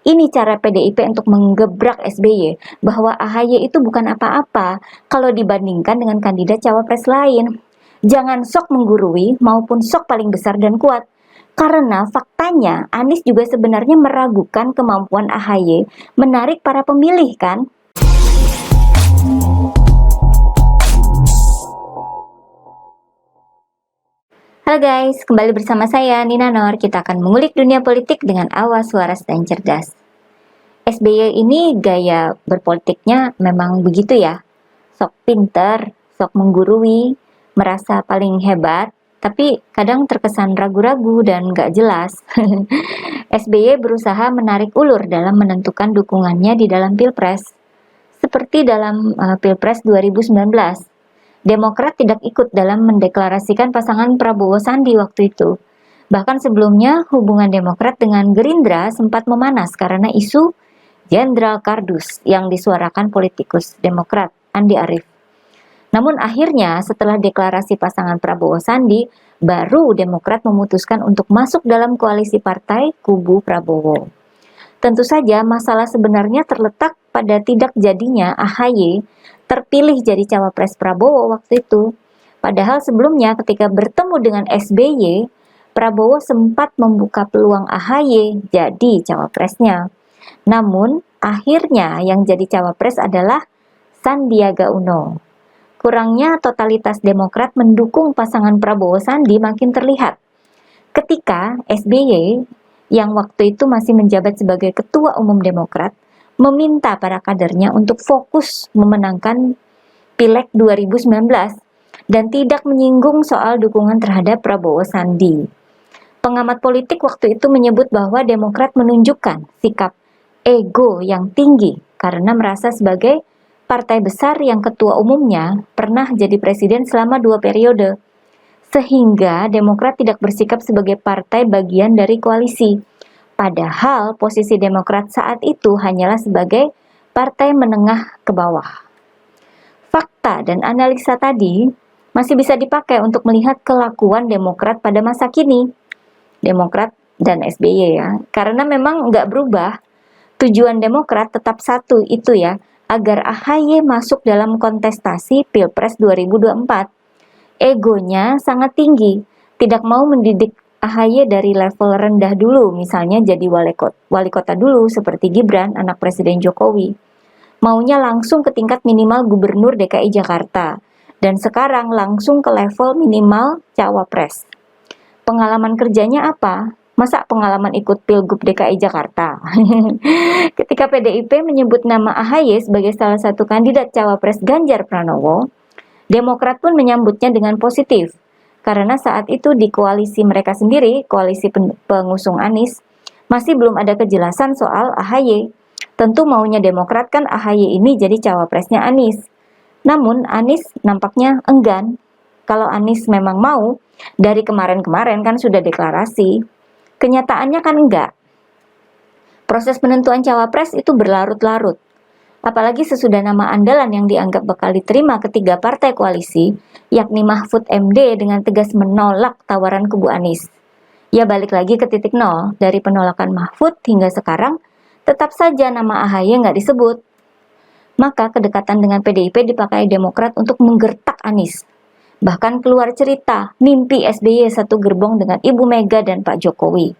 Ini cara PDIP untuk menggebrak SBY bahwa AHY itu bukan apa-apa kalau dibandingkan dengan kandidat cawapres lain. Jangan sok menggurui maupun sok paling besar dan kuat. Karena faktanya Anies juga sebenarnya meragukan kemampuan AHY menarik para pemilih kan? Halo guys, kembali bersama saya Nina Nor. Kita akan mengulik dunia politik dengan awas, waras, dan cerdas. SBY ini gaya berpolitiknya memang begitu ya. Sok pinter, sok menggurui, merasa paling hebat, tapi kadang terkesan ragu-ragu dan gak jelas. SBY berusaha menarik ulur dalam menentukan dukungannya di dalam Pilpres. Seperti dalam Pilpres 2019. Demokrat tidak ikut dalam mendeklarasikan pasangan Prabowo Sandi waktu itu. Bahkan sebelumnya, hubungan Demokrat dengan Gerindra sempat memanas karena isu Jenderal Kardus yang disuarakan politikus Demokrat, Andi Arief. Namun akhirnya setelah deklarasi pasangan Prabowo Sandi, baru Demokrat memutuskan untuk masuk dalam koalisi partai kubu Prabowo. Tentu saja masalah sebenarnya terletak pada tidak jadinya AHY terpilih jadi cawapres Prabowo waktu itu. Padahal sebelumnya ketika bertemu dengan SBY, Prabowo sempat membuka peluang AHY jadi cawapresnya. Namun akhirnya yang jadi cawapres adalah Sandiaga Uno. Kurangnya totalitas Demokrat mendukung pasangan Prabowo Sandi makin terlihat. Ketika SBY yang waktu itu masih menjabat sebagai Ketua Umum Demokrat meminta para kadernya untuk fokus memenangkan Pileg 2019 dan tidak menyinggung soal dukungan terhadap Prabowo Sandi. Pengamat politik waktu itu menyebut bahwa Demokrat menunjukkan sikap ego yang tinggi karena merasa sebagai partai besar yang ketua umumnya pernah jadi presiden selama 2 periode. Sehingga Demokrat tidak bersikap sebagai partai bagian dari koalisi. Padahal posisi Demokrat saat itu hanyalah sebagai partai menengah ke bawah. Fakta dan analisa tadi masih bisa dipakai untuk melihat kelakuan Demokrat pada masa kini. Demokrat dan SBY ya, karena memang nggak berubah. Tujuan Demokrat tetap satu itu ya, agar AHY masuk dalam kontestasi Pilpres 2024. Egonya sangat tinggi, tidak mau mendidik AHY dari level rendah dulu, misalnya jadi wali kota dulu seperti Gibran, anak Presiden Jokowi. Maunya langsung ke tingkat minimal Gubernur DKI Jakarta, dan sekarang langsung ke level minimal Cawapres. Pengalaman kerjanya apa? Masa pengalaman ikut Pilgub DKI Jakarta? Ketika PDIP menyebut nama AHY sebagai salah satu kandidat Cawapres Ganjar Pranowo, Demokrat pun menyambutnya dengan positif. Karena saat itu di koalisi mereka sendiri, koalisi pengusung Anies, masih belum ada kejelasan soal AHY. Tentu maunya Demokrat kan AHY ini jadi cawapresnya Anies. Namun Anies nampaknya enggan. Kalau Anies memang mau, dari kemarin-kemarin kan sudah deklarasi. Kenyataannya kan enggak. Proses penentuan cawapres itu berlarut-larut. Apalagi sesudah nama andalan yang dianggap bakal diterima ketiga partai koalisi, yakni Mahfud MD dengan tegas menolak tawaran kubu Anies. Ya balik lagi ke titik nol, dari penolakan Mahfud hingga sekarang, tetap saja nama AHY nggak disebut. Maka kedekatan dengan PDIP dipakai Demokrat untuk menggertak Anies. Bahkan keluar cerita, mimpi SBY satu gerbong dengan Ibu Mega dan Pak Jokowi.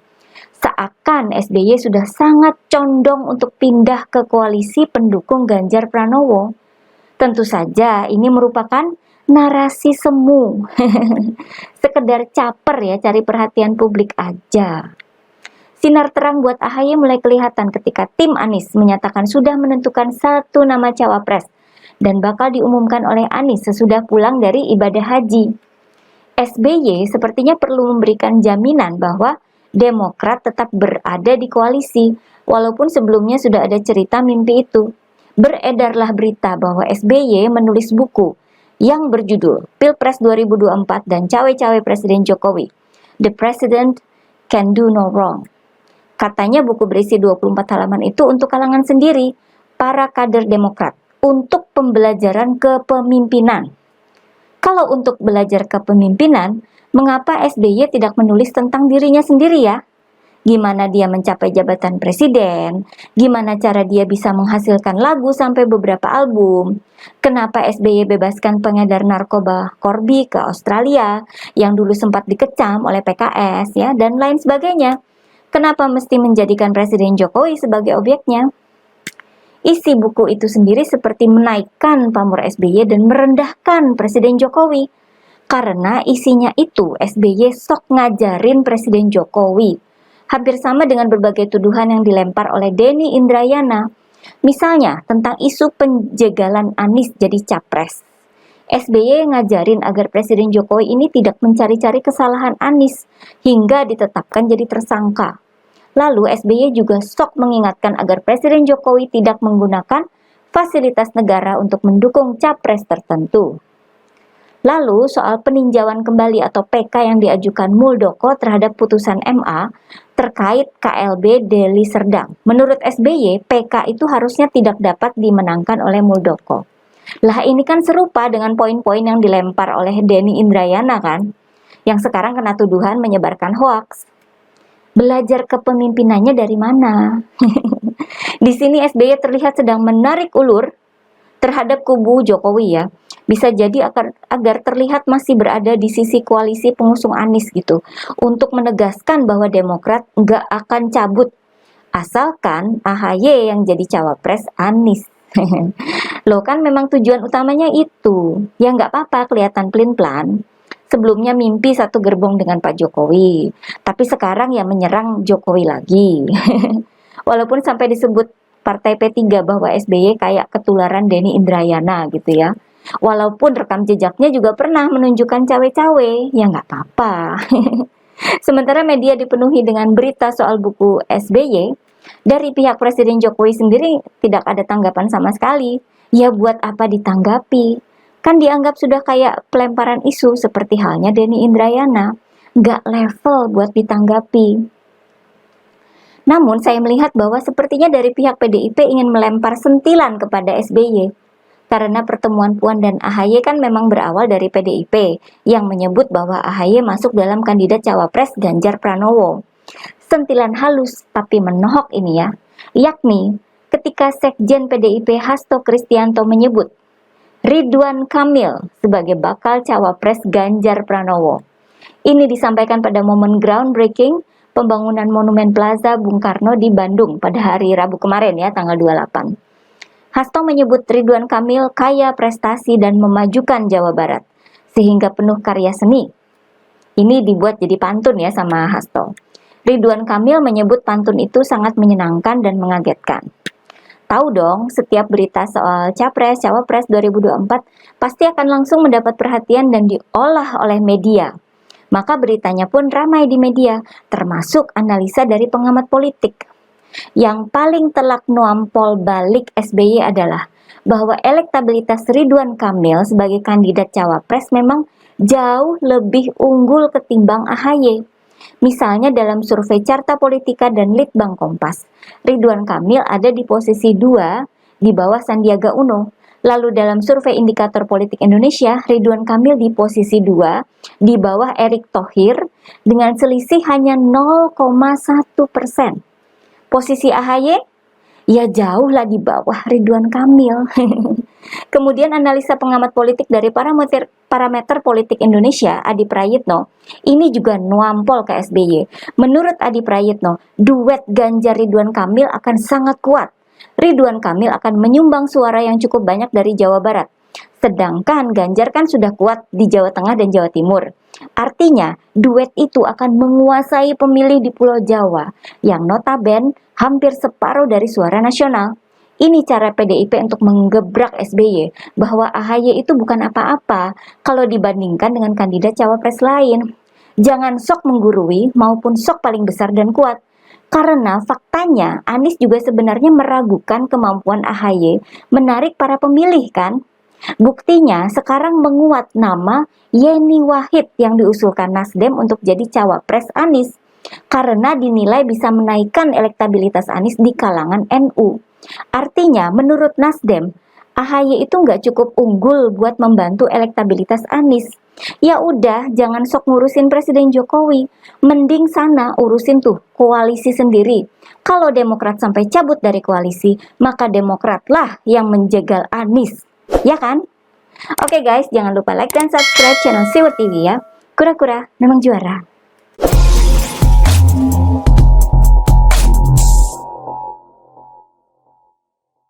Seakan SBY sudah sangat condong untuk pindah ke koalisi pendukung Ganjar Pranowo. Tentu saja ini merupakan narasi semu. Sekedar caper ya, cari perhatian publik aja. Sinar terang buat AHY mulai kelihatan ketika tim Anies menyatakan sudah menentukan satu nama cawapres dan bakal diumumkan oleh Anies sesudah pulang dari ibadah haji. SBY sepertinya perlu memberikan jaminan bahwa Demokrat tetap berada di koalisi, walaupun sebelumnya sudah ada cerita mimpi itu. Beredarlah berita bahwa SBY menulis buku yang berjudul Pilpres 2024 dan Cawe-Cawe Presiden Jokowi, The President Can Do No Wrong. Katanya buku berisi 24 halaman itu untuk kalangan sendiri, para kader Demokrat, untuk pembelajaran kepemimpinan. Kalau untuk belajar kepemimpinan, mengapa SBY tidak menulis tentang dirinya sendiri ya? gimana dia mencapai jabatan presiden, gimana cara dia bisa menghasilkan lagu sampai beberapa album, kenapa SBY bebaskan pengedar narkoba Corby ke Australia yang dulu sempat dikecam oleh PKS ya, dan lain sebagainya. Kenapa mesti menjadikan Presiden Jokowi sebagai objeknya? Isi buku itu sendiri seperti menaikkan pamor SBY dan merendahkan Presiden Jokowi. Karena isinya itu SBY sok ngajarin Presiden Jokowi. Hampir sama dengan berbagai tuduhan yang dilempar oleh Denny Indrayana. Misalnya tentang isu penjagalan Anies jadi capres. SBY ngajarin agar Presiden Jokowi ini tidak mencari-cari kesalahan Anies hingga ditetapkan jadi tersangka. Lalu SBY juga sok mengingatkan agar Presiden Jokowi tidak menggunakan fasilitas negara untuk mendukung capres tertentu. Lalu soal peninjauan kembali atau PK yang diajukan Muldoko terhadap putusan MA terkait KLB Deli Serdang. Menurut SBY, PK itu harusnya tidak dapat dimenangkan oleh Muldoko. Lah ini kan serupa dengan poin-poin yang dilempar oleh Denny Indrayana kan, yang sekarang kena tuduhan menyebarkan hoaks. Belajar kepemimpinannya dari mana? Di sini SBY terlihat sedang menarik ulur terhadap kubu Jokowi ya. Bisa jadi agar terlihat masih berada di sisi koalisi pengusung Anies gitu. Untuk menegaskan bahwa Demokrat nggak akan cabut asalkan AHY yang jadi cawapres Anies. Loh kan memang tujuan utamanya itu. Ya nggak apa-apa kelihatan pelin-pelan. Sebelumnya mimpi satu gerbong dengan Pak Jokowi, tapi sekarang ya menyerang Jokowi lagi. Walaupun sampai disebut Partai P3 bahwa SBY kayak ketularan Denny Indrayana gitu ya. Walaupun rekam jejaknya juga pernah menunjukkan cawe-cawe, ya nggak apa-apa. Sementara media dipenuhi dengan berita soal buku SBY, dari pihak Presiden Jokowi sendiri tidak ada tanggapan sama sekali. Ya buat apa ditanggapi? Kan dianggap sudah kayak pelemparan isu seperti halnya Denny Indrayana. Nggak level buat ditanggapi. Namun saya melihat bahwa sepertinya dari pihak PDIP ingin melempar sentilan kepada SBY. Karena pertemuan Puan dan AHY kan memang berawal dari PDIP yang menyebut bahwa AHY masuk dalam kandidat cawapres Ganjar Pranowo. Sentilan halus tapi menohok ini ya, yakni ketika Sekjen PDIP Hasto Kristianto menyebut Ridwan Kamil sebagai bakal cawapres Ganjar Pranowo. Ini disampaikan pada momen groundbreaking pembangunan Monumen Plaza Bung Karno di Bandung pada hari Rabu kemarin ya, tanggal 28. Hasto menyebut Ridwan Kamil kaya prestasi dan memajukan Jawa Barat, sehingga penuh karya seni. Ini dibuat jadi pantun ya sama Hasto. Ridwan Kamil menyebut pantun itu sangat menyenangkan dan mengagetkan. Tahu dong, setiap berita soal Capres, Cawapres 2024 pasti akan langsung mendapat perhatian dan diolah oleh media. Maka beritanya pun ramai di media, termasuk analisa dari pengamat politik. Yang paling telak nuampol balik SBY adalah bahwa elektabilitas Ridwan Kamil sebagai kandidat cawapres memang jauh lebih unggul ketimbang AHY. Misalnya dalam survei Carta Politika dan Litbang Kompas, Ridwan Kamil ada di posisi 2 di bawah Sandiaga Uno. Lalu dalam survei Indikator Politik Indonesia, Ridwan Kamil di posisi 2 di bawah Erick Thohir dengan selisih hanya 0,1%. Posisi AHY ya jauh lah di bawah Ridwan Kamil. Kemudian analisa pengamat politik dari parameter politik Indonesia, Adi Prayitno, ini juga nuampol ke SBY. Menurut Adi Prayitno, duet Ganjar Ridwan Kamil akan sangat kuat. Ridwan Kamil akan menyumbang suara yang cukup banyak dari Jawa Barat. Sedangkan Ganjar kan sudah kuat di Jawa Tengah dan Jawa Timur. Artinya, duet itu akan menguasai pemilih di Pulau Jawa yang notabene hampir separuh dari suara nasional. Ini cara PDIP untuk menggebrak SBY bahwa AHY itu bukan apa-apa kalau dibandingkan dengan kandidat cawapres lain. Jangan sok menggurui maupun sok paling besar dan kuat. Karena faktanya Anies juga sebenarnya meragukan kemampuan AHY menarik para pemilih kan. Buktinya sekarang menguat nama Yeni Wahid yang diusulkan Nasdem untuk jadi cawapres Anies karena dinilai bisa menaikkan elektabilitas Anies di kalangan NU. Artinya menurut Nasdem, AHY itu nggak cukup unggul buat membantu elektabilitas Anies. Ya udah, jangan sok ngurusin Presiden Jokowi. Mending sana urusin tuh koalisi sendiri. Kalau Demokrat sampai cabut dari koalisi, maka Demokratlah yang menjegal Anies. Ya kan? Oke guys, jangan lupa like dan subscribe channel Siwut TV ya. Kura-kura memang juara.